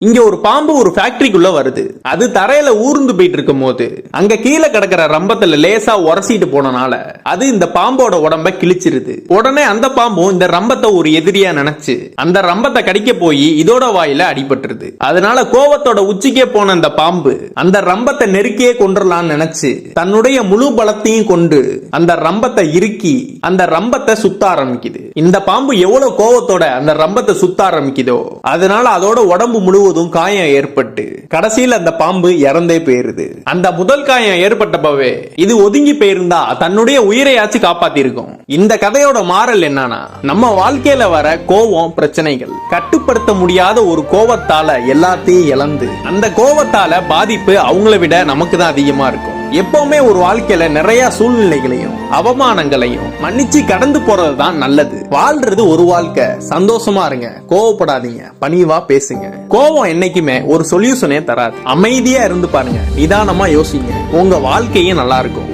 இங்க ஒரு பாம்பு ஒரு ஃபேக்டரிக்குள்ள வருது. அது தரையில ஊர்ந்து போயிட்டு இருக்கும் போது அங்க கீழே கிடக்கிற ரம்பத்துல லேசா உரசிட்டு போனனால அது இந்த பாம்போட உடம்ப கிழிச்சிருது. உடனே அந்த பாம்பும் இந்த ரம்பத்தை ஒரு எதிரியா நினைச்சு அந்த ரம்பத்தை கடிக்க போய் இதோட வாயில அடிபட்டுருது. அதனால கோவத்தோட உச்சிக்கே போன அந்த பாம்பு அந்த ரம்பத்தை நெருக்கியே கொண்டுடலாம்னு நினைச்சு தன்னுடைய முழு பலத்தையும் கொண்டு அந்த ரம்பத்தை இறுக்கி அந்த ரம்பத்தை சுத்த ஆரம்பிக்குது. இந்த பாம்பு எவ்வளவு கோவத்தோட அந்த ரம்பத்தை சுத்த ஆரம்பிக்குதோ அதனால அதோட உடம்பு முழுவதும் காயம் ஏற்பட்டு கடைசியில் அந்த பாம்பு இறந்தே போயிருது. அந்த முதல் காயம் ஏற்பட்டப்பவே இது ஒதுங்கி போயிருந்தா தன்னுடைய உயிரையாச்சு காப்பாத்தி இருக்கும். இந்த கதையோட மாறல் என்னன்னா, நம்ம வாழ்க்கையில வர கோவம் பிரச்சனைகள் கட்டுப்படுத்த முடியாத ஒரு கோவத்தால எல்லாத்தையும் இழந்து அந்த கோவத்தால பாதிப்பு அவங்கள விட நமக்கு தான் அதிகமா இருக்கும். எப்பவுமே ஒரு வாழ்க்கையில நிறைய சூழ்நிலைகளையும் அவமானங்களையும் மன்னிச்சு கடந்து போறது தான் நல்லது. வாழ்றது ஒரு வாழ்க்கை. சந்தோஷமா இருங்க, கோவப்படாதீங்க, பணிவா பேசுங்க. கோவம் என்னைக்குமே ஒரு சொல்யூஷனே தராது. அமைதியா இருந்து பாருங்க, நிதானமா யோசிங்க, உங்க வாழ்க்கையும் நல்லா இருக்கும்.